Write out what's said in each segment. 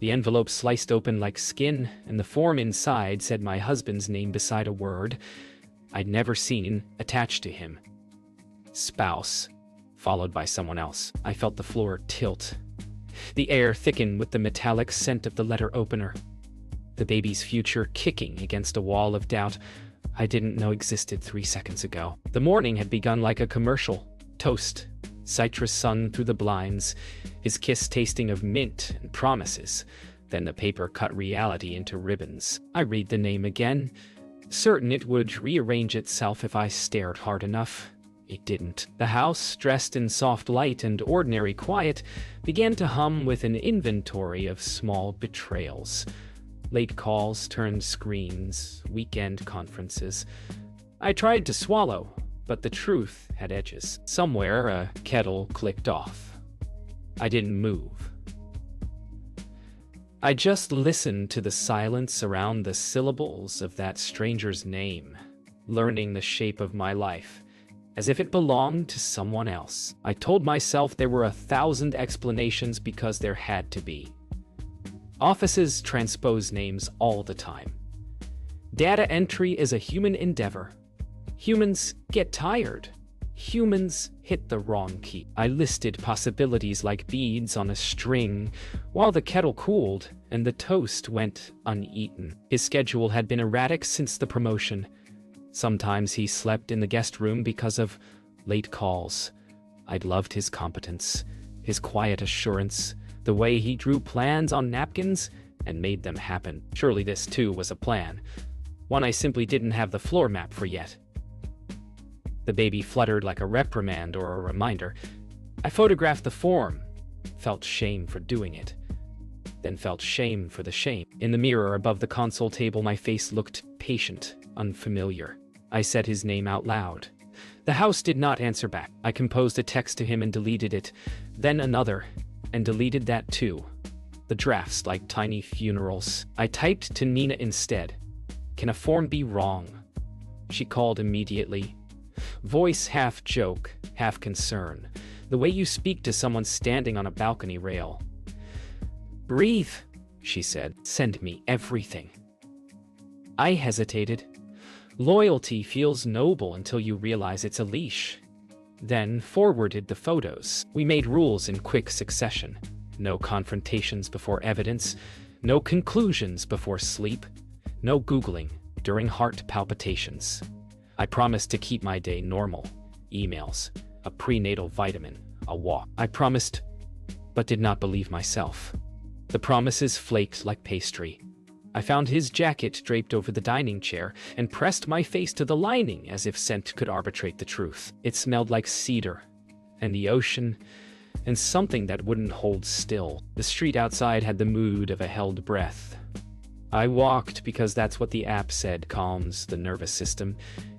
The envelope sliced open like skin, and the form inside said my husband's name beside a word I'd never seen attached to him. Spouse, followed by someone else. I felt the floor tilt. The air thicken with the metallic scent of the letter opener. The baby's future kicking against a wall of doubt I didn't know existed 3 seconds ago. The morning had begun like a commercial. Toast, citrus sun through the blinds, his kiss tasting of mint and promises. Then the paper cut reality into ribbons. I read the name again, certain it would rearrange itself if I stared hard enough. It didn't. The house, dressed in soft light and ordinary quiet, began to hum with an inventory of small betrayals. Late calls turned screens, weekend conferences. I tried to swallow, but the truth had edges. Somewhere a kettle clicked off. I didn't move. I just listened to the silence around the syllables of that stranger's name, learning the shape of my life, as if it belonged to someone else. I told myself there were 1,000 explanations because there had to be. Offices transpose names all the time. Data entry is a human endeavor. Humans get tired. Humans hit the wrong key. I listed possibilities like beads on a string while the kettle cooled and the toast went uneaten. His schedule had been erratic since the promotion. Sometimes he slept in the guest room because of late calls. I'd loved his competence, his quiet assurance, the way he drew plans on napkins and made them happen. Surely this too was a plan, one I simply didn't have the floor map for yet. The baby fluttered like a reprimand or a reminder. I photographed the form, felt shame for doing it, then felt shame for the shame. In the mirror above the console table, my face looked patient, unfamiliar. I said his name out loud. The house did not answer back. I composed a text to him and deleted it, then another, and deleted that too. The drafts like tiny funerals. I typed to Nina instead. Can a form be wrong? She called immediately. Voice half joke, half concern. The way you speak to someone standing on a balcony rail. Breathe, she said. Send me everything. I hesitated. Loyalty feels noble until you realize it's a leash. Then forwarded the photos. We made rules in quick succession. No confrontations before evidence. No conclusions before sleep. No Googling during heart palpitations. I promised to keep my day normal. Emails, a prenatal vitamin, a walk. I promised, but did not believe myself. The promises flaked like pastry. I found his jacket draped over the dining chair and pressed my face to the lining as if scent could arbitrate the truth. It smelled like cedar and the ocean and something that wouldn't hold still. The street outside had the mood of a held breath. I walked because that's what the app said calms the nervous system,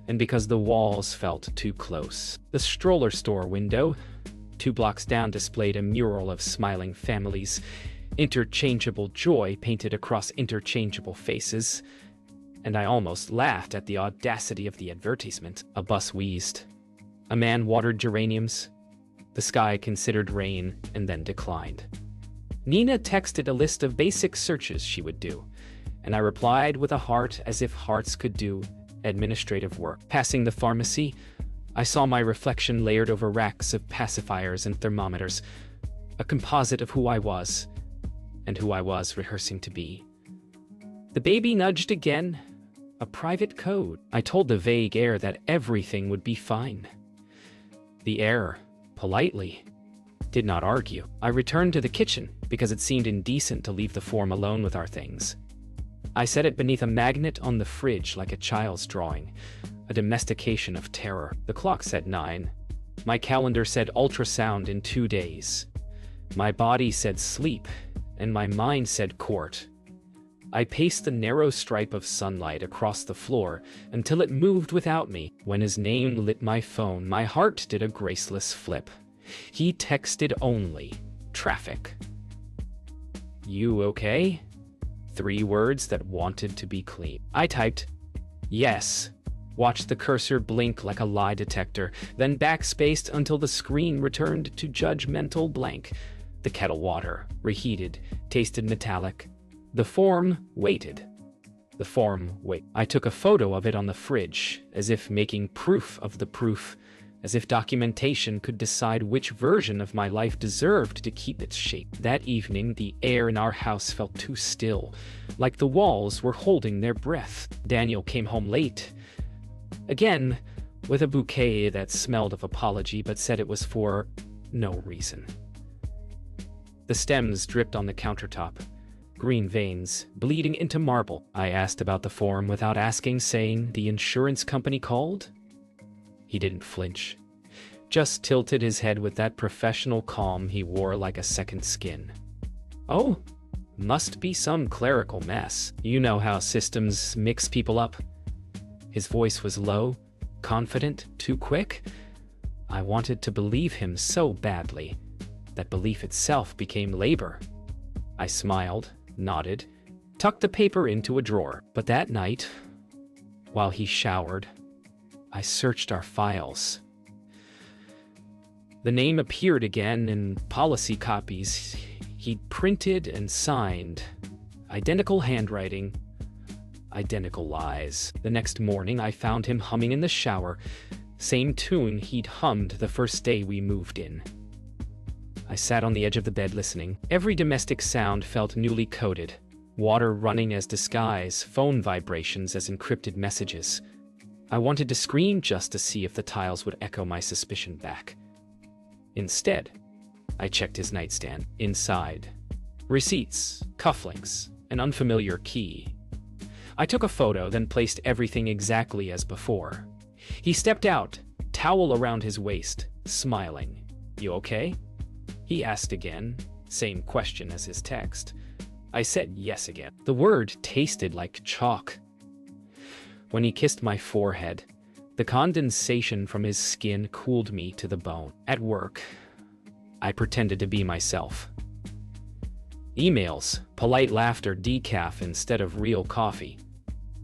and because the walls felt too close. The stroller store window, 2 blocks down, displayed a mural of smiling families, interchangeable joy painted across interchangeable faces, and I almost laughed at the audacity of the advertisement. A bus wheezed. A man watered geraniums. The sky considered rain and then declined. Nina texted a list of basic searches she would do, and I replied with a heart as if hearts could do administrative work. Passing the pharmacy, I saw my reflection layered over racks of pacifiers and thermometers, a composite of who I was and who I was rehearsing to be. The baby nudged again, a private code. I told the vague air that everything would be fine. The air, politely, did not argue. I returned to the kitchen because it seemed indecent to leave the form alone with our things. I set it beneath a magnet on the fridge like a child's drawing, a domestication of terror. The clock said 9. My calendar said ultrasound in 2 days. My body said sleep, and my mind said court. I paced the narrow stripe of sunlight across the floor until it moved without me. When his name lit my phone, my heart did a graceless flip. He texted only, traffic. You okay? 3 words that wanted to be clean. I typed, yes. Watched the cursor blink like a lie detector, then backspaced until the screen returned to judgmental blank. The kettle water, reheated, tasted metallic. The form waited. The form waited. I took a photo of it on the fridge, as if making proof of the proof, as if documentation could decide which version of my life deserved to keep its shape. That evening, the air in our house felt too still, like the walls were holding their breath. Daniel came home late, again, with a bouquet that smelled of apology but said it was for no reason. The stems dripped on the countertop, green veins bleeding into marble. I asked about the form without asking, saying the insurance company called. He didn't flinch, just tilted his head with that professional calm he wore like a second skin. Oh, must be some clerical mess. You know how systems mix people up. His voice was low, confident, too quick. I wanted to believe him so badly that belief itself became labor. I smiled, nodded, tucked the paper into a drawer. But that night, while he showered, I searched our files. The name appeared again in policy copies he'd printed and signed. Identical handwriting, identical lies. The next morning, I found him humming in the shower, same tune he'd hummed the first day we moved in. I sat on the edge of the bed listening. Every domestic sound felt newly coded. Water running as disguise, phone vibrations as encrypted messages. I wanted to scream just to see if the tiles would echo my suspicion back. Instead, I checked his nightstand. Inside, receipts, cufflinks, an unfamiliar key. I took a photo, then placed everything exactly as before. He stepped out, towel around his waist, smiling. "You okay?" He asked again, same question as his text. I said yes again. The word tasted like chalk. When he kissed my forehead, the condensation from his skin cooled me to the bone. At work, I pretended to be myself. Emails, polite laughter, decaf instead of real coffee.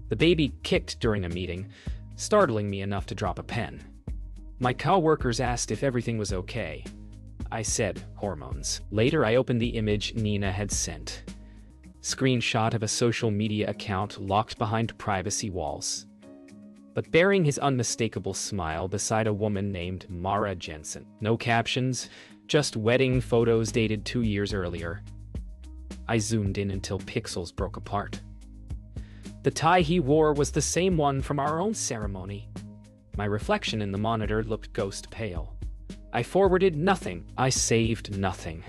The baby kicked during a meeting, startling me enough to drop a pen. My coworkers asked if everything was okay. I said, hormones. Later, I opened the image Nina had sent. Screenshot of a social media account locked behind privacy walls, but bearing his unmistakable smile beside a woman named Mara Jensen. No captions, just wedding photos dated 2 years earlier. I zoomed in until pixels broke apart. The tie he wore was the same one from our own ceremony. My reflection in the monitor looked ghost pale. I forwarded nothing. I saved nothing.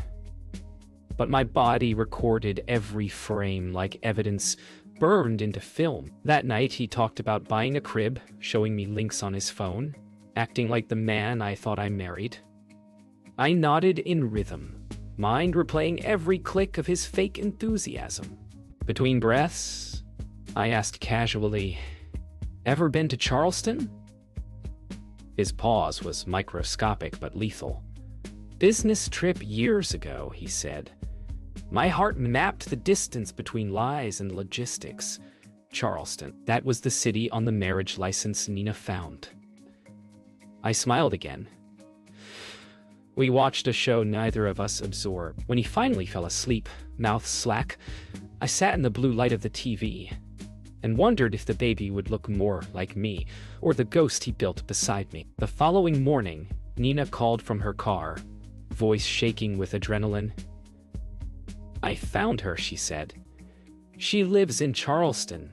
But my body recorded every frame like evidence burned into film. That night, he talked about buying a crib, showing me links on his phone, acting like the man I thought I married. I nodded in rhythm, mind replaying every click of his fake enthusiasm. Between breaths, I asked casually, "Ever been to Charleston?" His pause was microscopic but lethal. "Business trip years ago," he said. My heart mapped the distance between lies and logistics. Charleston. That was the city on the marriage license Nina found. I smiled again. We watched a show neither of us absorbed. When he finally fell asleep, mouth slack, I sat in the blue light of the TV and wondered if the baby would look more like me or the ghost he built beside me. The following morning, Nina called from her car, voice shaking with adrenaline. "I found her," she said. "She lives in Charleston.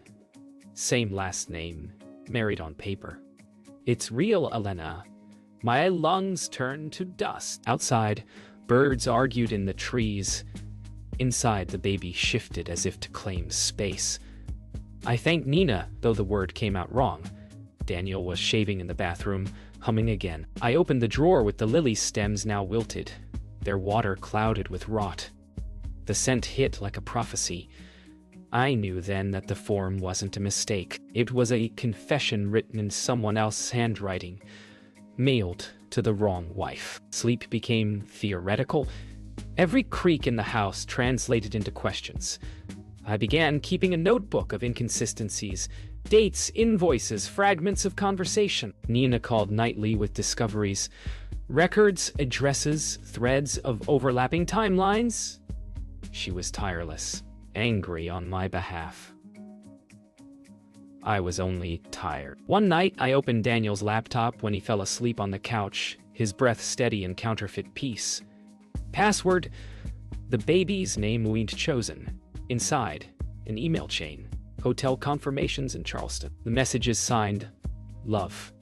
Same last name, married on paper. It's real, Elena." My lungs turned to dust. Outside, birds argued in the trees. Inside, the baby shifted as if to claim space. I thanked Nina, though the word came out wrong. Daniel was shaving in the bathroom, humming again. I opened the drawer with the lily stems now wilted, their water clouded with rot. The scent hit like a prophecy. I knew then that the form wasn't a mistake. It was a confession written in someone else's handwriting, mailed to the wrong wife. Sleep became theoretical. Every creak in the house translated into questions. I began keeping a notebook of inconsistencies, dates, invoices, fragments of conversation. Nina called nightly with discoveries. Records, addresses, threads of overlapping timelines. She was tireless, angry on my behalf. I was only tired. One night, I opened Daniel's laptop when he fell asleep on the couch, his breath steady in counterfeit peace. Password, the baby's name we'd chosen. Inside, an email chain. Hotel confirmations in Charleston. The messages signed, Love,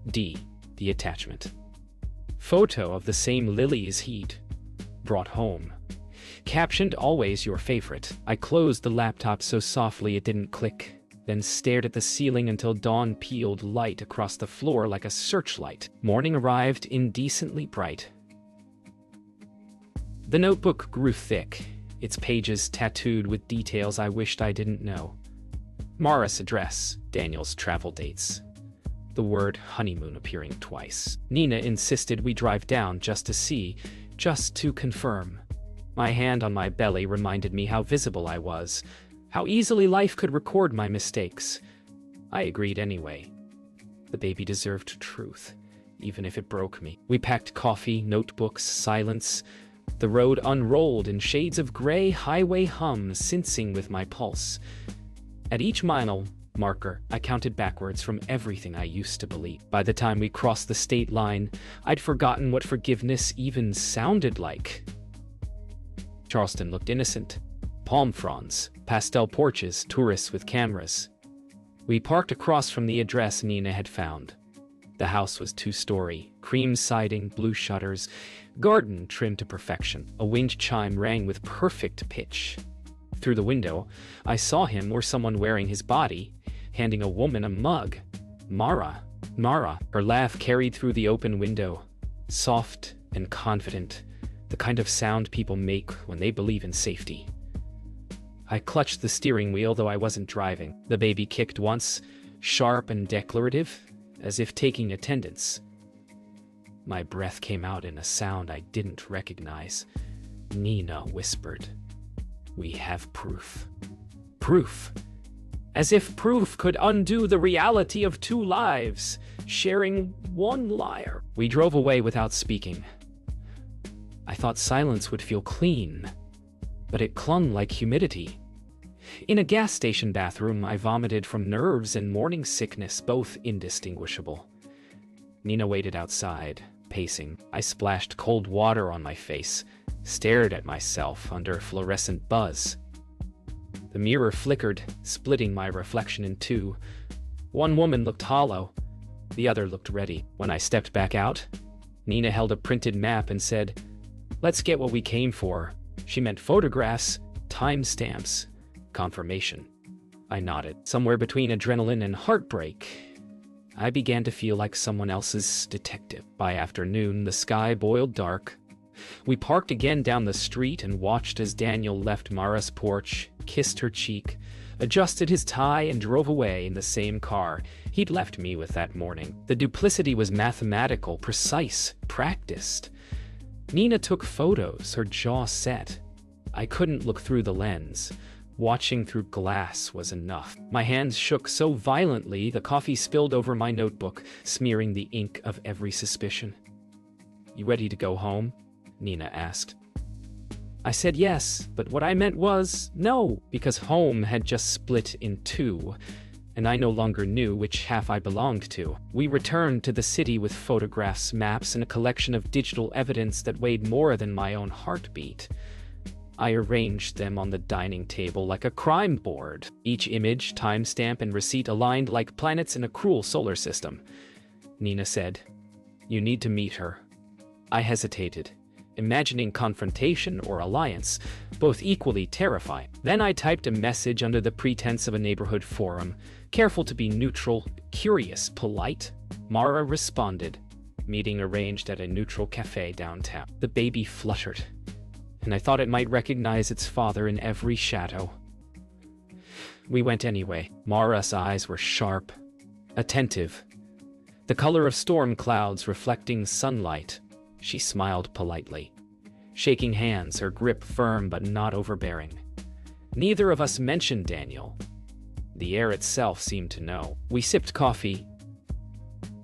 D, the attachment. Photo of the same lilies he'd brought home. Captioned, always your favorite. I closed the laptop so softly it didn't click, then stared at the ceiling until dawn peeled light across the floor like a searchlight. Morning arrived indecently bright. The notebook grew thick, its pages tattooed with details I wished I didn't know. Mara's address, Daniel's travel dates. The word honeymoon appearing twice. Nina insisted we drive down just to see, just to confirm. My hand on my belly reminded me how visible I was, how easily life could record my mistakes. I agreed anyway. The baby deserved truth, even if it broke me. We packed coffee, notebooks, silence. The road unrolled in shades of gray, highway hum syncing with my pulse. At each mile marker, I counted backwards from everything I used to believe. By the time we crossed the state line, I'd forgotten what forgiveness even sounded like. Charleston looked innocent. Palm fronds, pastel porches, tourists with cameras. We parked across from the address Nina had found. The house was two-story, cream siding, blue shutters, garden trimmed to perfection. A wind chime rang with perfect pitch. Through the window, I saw him or someone wearing his body, handing a woman a mug. Mara. Her laugh carried through the open window. Soft and confident, the kind of sound people make when they believe in safety. I clutched the steering wheel, though I wasn't driving. The baby kicked once, sharp and declarative, as if taking attendance. My breath came out in a sound I didn't recognize. Nina whispered, "We have proof." Proof. As if proof could undo the reality of two lives, sharing one liar. We drove away without speaking. I thought silence would feel clean, but it clung like humidity. In a gas station bathroom, I vomited from nerves and morning sickness, both indistinguishable. Nina waited outside, pacing. I splashed cold water on my face, stared at myself under fluorescent buzz. The mirror flickered, splitting my reflection in two. One woman looked hollow, the other looked ready. When I stepped back out, Nina held a printed map and said, "Let's get what we came for." She meant photographs, timestamps, confirmation. I nodded. Somewhere between adrenaline and heartbreak, I began to feel like someone else's detective. By afternoon, the sky boiled dark. We parked again down the street and watched as Daniel left Mara's porch, kissed her cheek, adjusted his tie, and drove away in the same car he'd left me with that morning. The duplicity was mathematical, precise, practiced. Nina took photos, her jaw set. I couldn't look through the lens. Watching through glass was enough. My hands shook so violently the coffee spilled over my notebook, smearing the ink of every suspicion. "You ready to go home?" Nina asked. I said yes, but what I meant was no, because home had just split in two, and I no longer knew which half I belonged to. We returned to the city with photographs, maps, and a collection of digital evidence that weighed more than my own heartbeat. I arranged them on the dining table like a crime board, each image, timestamp, and receipt aligned like planets in a cruel solar system. Nina said, "You need to meet her." I hesitated, imagining confrontation or alliance, both equally terrifying. Then I typed a message under the pretense of a neighborhood forum, careful to be neutral, curious, polite. Mara responded, "Meeting arranged at a neutral cafe downtown." The baby fluttered, and I thought it might recognize its father in every shadow. We went anyway. Mara's eyes were sharp, attentive, the color of storm clouds reflecting sunlight. She smiled politely, shaking hands, her grip firm but not overbearing. Neither of us mentioned Daniel. The air itself seemed to know. We sipped coffee.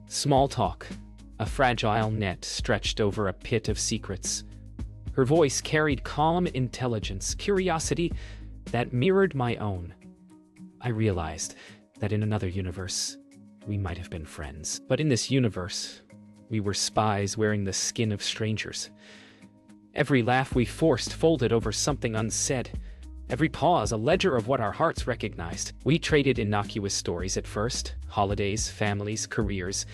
Small talk. a fragile net stretched over a pit of secrets. Her voice carried calm intelligence, curiosity that mirrored my own. I realized that in another universe, we might have been friends. But in this universe, we were spies wearing the skin of strangers. Every laugh we forced folded over something unsaid. Every pause a ledger of what our hearts recognized. We traded innocuous stories at first, holidays, families, careers,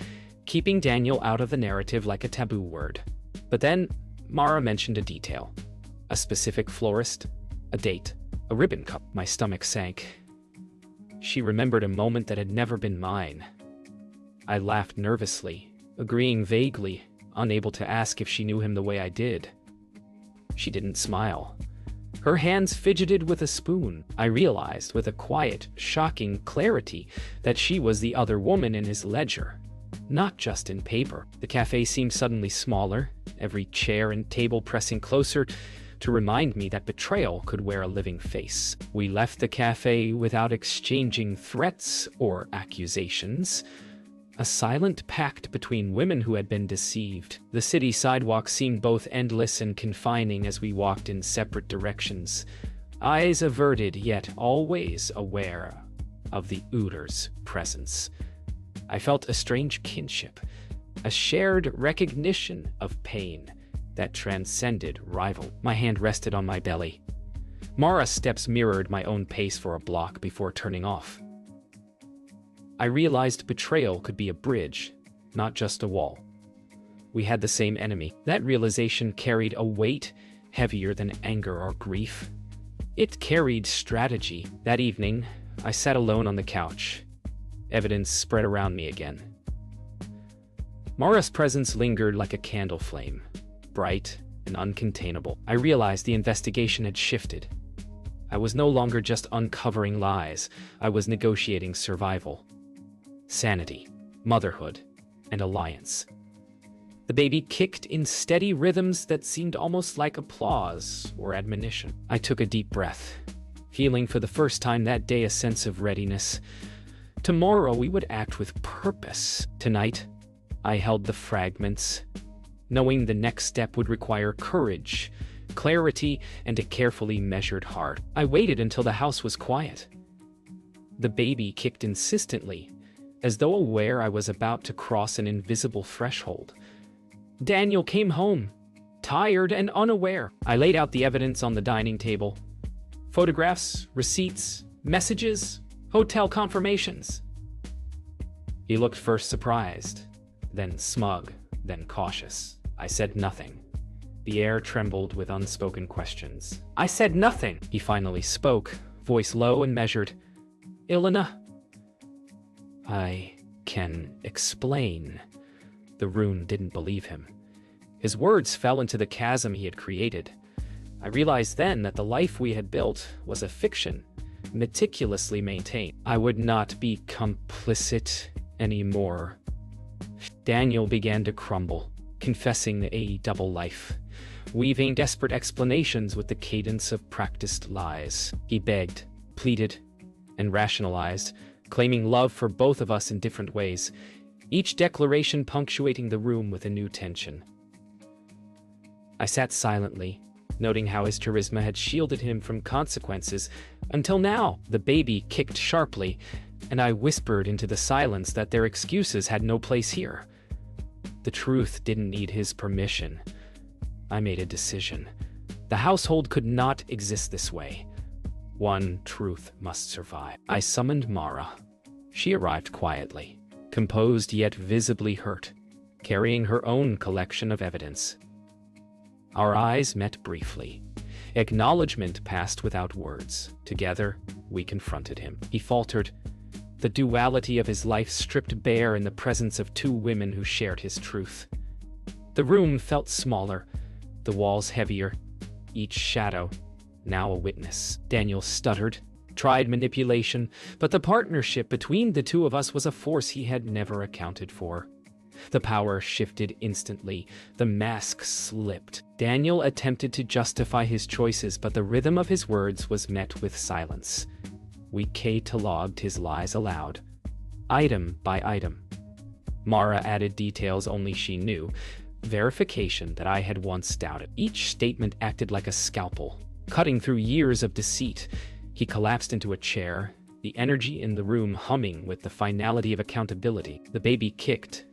keeping Daniel out of the narrative like a taboo word. But then, Mara mentioned a detail. A specific florist, a date, a ribbon cut. My stomach sank. She remembered a moment that had never been mine. I laughed nervously, agreeing vaguely, unable to ask if she knew him the way I did. She didn't smile. Her hands fidgeted with a spoon. I realized with a quiet, shocking clarity that she was the other woman in his ledger, not just in paper. The cafe seemed suddenly smaller, every chair and table pressing closer to remind me that betrayal could wear a living face. We left the cafe without exchanging threats or accusations. A silent pact between women who had been deceived. The city sidewalk seemed both endless and confining as we walked in separate directions, eyes averted yet always aware of the Ooter's presence. I felt a strange kinship, a shared recognition of pain that transcended rival. My hand rested on my belly. Mara's steps mirrored my own pace for a block before turning off. I realized betrayal could be a bridge, not just a wall. We had the same enemy. That realization carried a weight heavier than anger or grief. It carried strategy. That evening, I sat alone on the couch. Evidence spread around me again. Mara's presence lingered like a candle flame, bright and uncontainable. I realized the investigation had shifted. I was no longer just uncovering lies. I was negotiating survival, sanity, motherhood, and alliance. The baby kicked in steady rhythms that seemed almost like applause or admonition. I took a deep breath, feeling for the first time that day a sense of readiness. Tomorrow we would act with purpose. Tonight, I held the fragments, knowing the next step would require courage, clarity, and a carefully measured heart. I waited until the house was quiet. The baby kicked insistently, as though aware I was about to cross an invisible threshold. Daniel came home, tired and unaware. I laid out the evidence on the dining table. Photographs, receipts, messages, hotel confirmations. He looked first surprised, then smug, then cautious. I said nothing. The air trembled with unspoken questions. I said nothing. He finally spoke, voice low and measured. Ilona, I can explain. The rune didn't believe him. His words fell into the chasm he had created. I realized then that the life we had built was a fiction, meticulously maintained. I would not be complicit anymore. Daniel began to crumble, confessing a double life, weaving desperate explanations with the cadence of practiced lies. He begged, pleaded, and rationalized, claiming love for both of us in different ways, each declaration punctuating the room with a new tension. I sat silently, noting how his charisma had shielded him from consequences, until now. The baby kicked sharply, and I whispered into the silence that their excuses had no place here. The truth didn't need his permission. I made a decision. The household could not exist this way. One truth must survive. I summoned Mara. She arrived quietly, composed yet visibly hurt, carrying her own collection of evidence. Our eyes met briefly. Acknowledgement passed without words. Together, we confronted him. He faltered, the duality of his life stripped bare in the presence of two women who shared his truth. The room felt smaller, the walls heavier, each shadow now a witness. Daniel stuttered, tried manipulation, but the partnership between the two of us was a force he had never accounted for. The power shifted instantly. The mask slipped. Daniel attempted to justify his choices, but the rhythm of his words was met with silence. We catalogued his lies aloud, item by item. Mara added details only she knew, verification that I had once doubted. Each statement acted like a scalpel, cutting through years of deceit. He collapsed into a chair, the energy in the room humming with the finality of accountability. The baby kicked,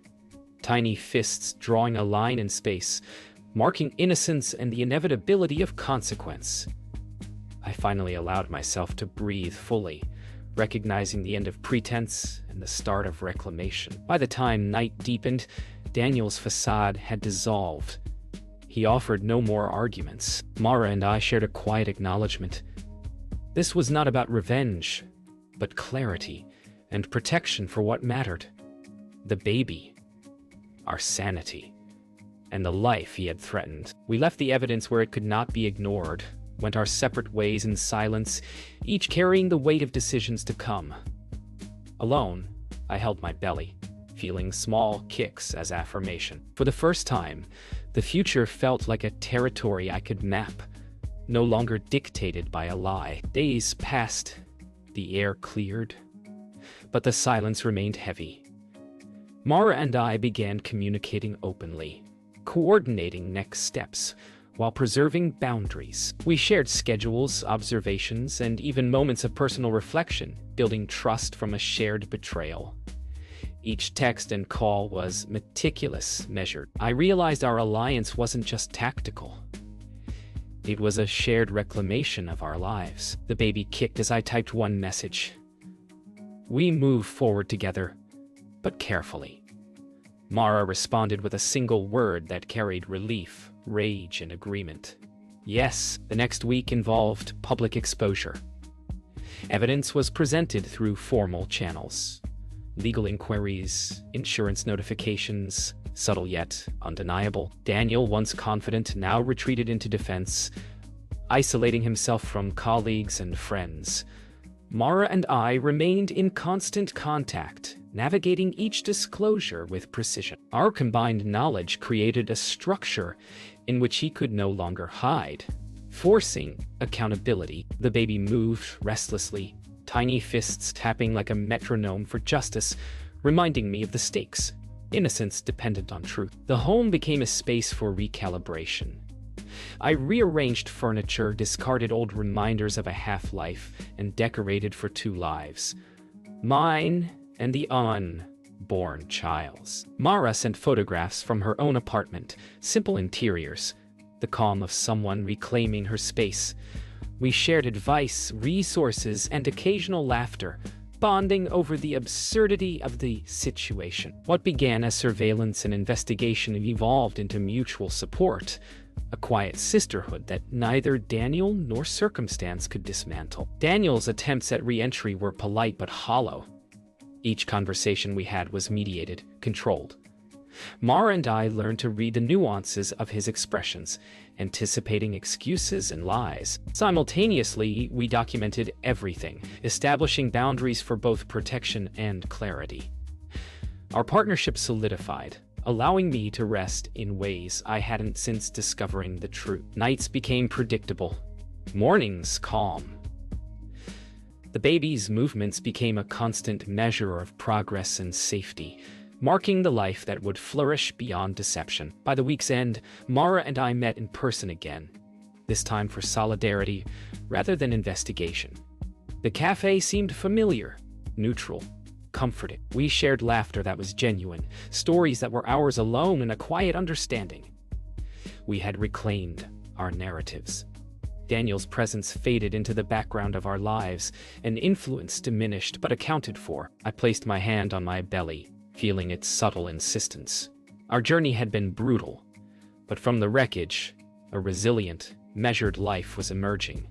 tiny fists drawing a line in space, marking innocence and the inevitability of consequence. I finally allowed myself to breathe fully, recognizing the end of pretense and the start of reclamation. By the time night deepened, Daniel's facade had dissolved. He offered no more arguments. Mara and I shared a quiet acknowledgement. This was not about revenge, but clarity and protection for what mattered. The baby, our sanity, and the life he had threatened. We left the evidence where it could not be ignored, went our separate ways in silence, each carrying the weight of decisions to come. Alone, I held my belly, feeling small kicks as affirmation. For the first time, the future felt like a territory I could map, no longer dictated by a lie. Days passed, the air cleared, but the silence remained heavy. Mara and I began communicating openly, coordinating next steps, while preserving boundaries. We shared schedules, observations, and even moments of personal reflection, building trust from a shared betrayal. Each text and call was meticulous, measured. I realized our alliance wasn't just tactical. It was a shared reclamation of our lives. The baby kicked as I typed one message. We move forward together, but carefully. Mara responded with a single word that carried relief, rage, and agreement. Yes, the next week involved public exposure. Evidence was presented through formal channels. Legal inquiries, insurance notifications, subtle yet undeniable. Daniel, once confident, now retreated into defense, isolating himself from colleagues and friends. Mara and I remained in constant contact, navigating each disclosure with precision. Our combined knowledge created a structure in which he could no longer hide, forcing accountability. The baby moved restlessly, tiny fists tapping like a metronome for justice, reminding me of the stakes. Innocence dependent on truth. The home became a space for recalibration. I rearranged furniture, discarded old reminders of a half-life, and decorated for two lives. Mine and the unborn child's. Mara sent photographs from her own apartment, simple interiors, the calm of someone reclaiming her space. We shared advice, resources, and occasional laughter, bonding over the absurdity of the situation. What began as surveillance and investigation evolved into mutual support, a quiet sisterhood that neither Daniel nor circumstance could dismantle. Daniel's attempts at re-entry were polite but hollow. Each conversation we had was mediated, controlled. Mara and I learned to read the nuances of his expressions, anticipating excuses and lies. Simultaneously, we documented everything, establishing boundaries for both protection and clarity. Our partnership solidified, allowing me to rest in ways I hadn't since discovering the truth. Nights became predictable, mornings calm. The baby's movements became a constant measure of progress and safety, marking the life that would flourish beyond deception. By the week's end, Mara and I met in person again, this time for solidarity rather than investigation. The cafe seemed familiar, neutral, comforting. We shared laughter that was genuine, stories that were ours alone, and a quiet understanding. We had reclaimed our narratives. Daniel's presence faded into the background of our lives, and influence diminished but accounted for. I placed my hand on my belly, feeling its subtle insistence. Our journey had been brutal, but from the wreckage, a resilient, measured life was emerging.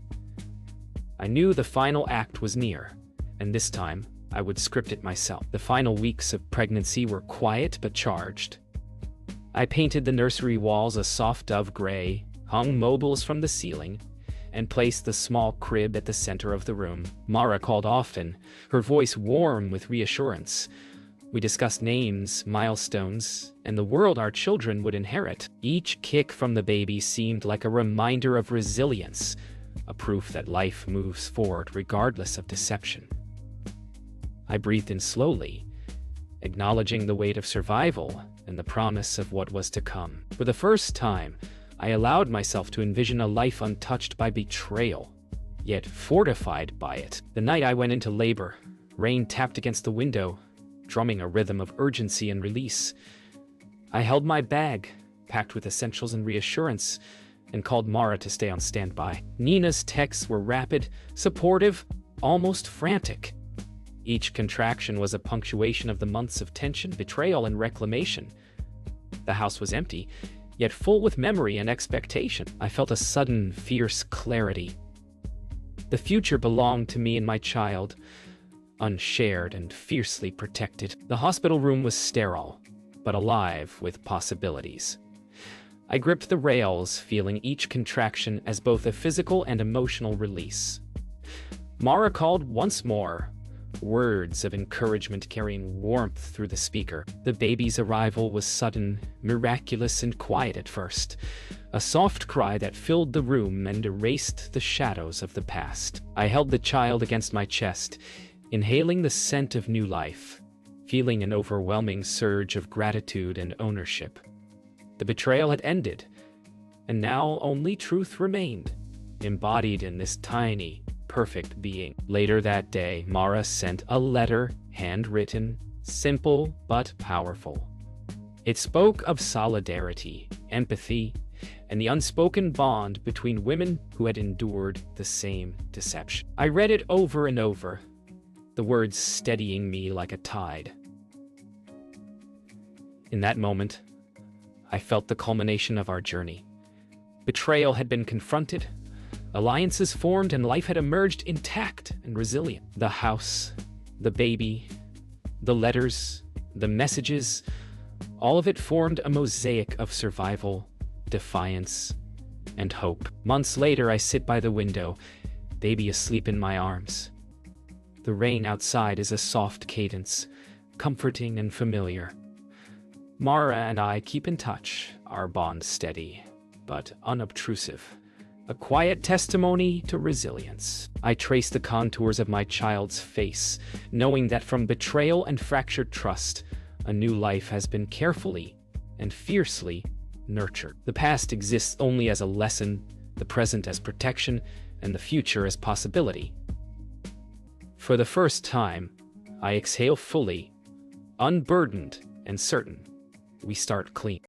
I knew the final act was near, and this time, I would script it myself. The final weeks of pregnancy were quiet but charged. I painted the nursery walls a soft dove gray, hung mobiles from the ceiling, and placed the small crib at the center of the room. Mara called often, her voice warm with reassurance. We discussed names, milestones, and the world our children would inherit. Each kick from the baby seemed like a reminder of resilience, a proof that life moves forward regardless of deception. I breathed in slowly, acknowledging the weight of survival and the promise of what was to come. For the first time, I allowed myself to envision a life untouched by betrayal, yet fortified by it. The night I went into labor, rain tapped against the window, drumming a rhythm of urgency and release. I held my bag, packed with essentials and reassurance, and called Mara to stay on standby. Nina's texts were rapid, supportive, almost frantic. Each contraction was a punctuation of the months of tension, betrayal, and reclamation. The house was empty, yet full with memory and expectation. I felt a sudden, fierce clarity. The future belonged to me and my child, unshared and fiercely protected. The hospital room was sterile, but alive with possibilities. I gripped the rails, feeling each contraction as both a physical and emotional release. Mara called once more, words of encouragement carrying warmth through the speaker. The baby's arrival was sudden, miraculous, and quiet at first, a soft cry that filled the room and erased the shadows of the past. I held the child against my chest, inhaling the scent of new life, feeling an overwhelming surge of gratitude and ownership. The betrayal had ended, and now only truth remained, embodied in this tiny, perfect being. Later that day, Mara sent a letter, handwritten, simple but powerful. It spoke of solidarity, empathy, and the unspoken bond between women who had endured the same deception. I read it over and over, the words steadying me like a tide. In that moment, I felt the culmination of our journey. Betrayal had been confronted, alliances formed, and life had emerged intact and resilient. The house, the baby, the letters, the messages, all of it formed a mosaic of survival, defiance, and hope. Months later, I sit by the window, baby asleep in my arms. The rain outside is a soft cadence, comforting and familiar. Mara and I keep in touch, our bond steady, but unobtrusive. A quiet testimony to resilience. I trace the contours of my child's face, knowing that from betrayal and fractured trust, a new life has been carefully and fiercely nurtured. The past exists only as a lesson, the present as protection, and the future as possibility. For the first time, I exhale fully, unburdened and certain. We start clean.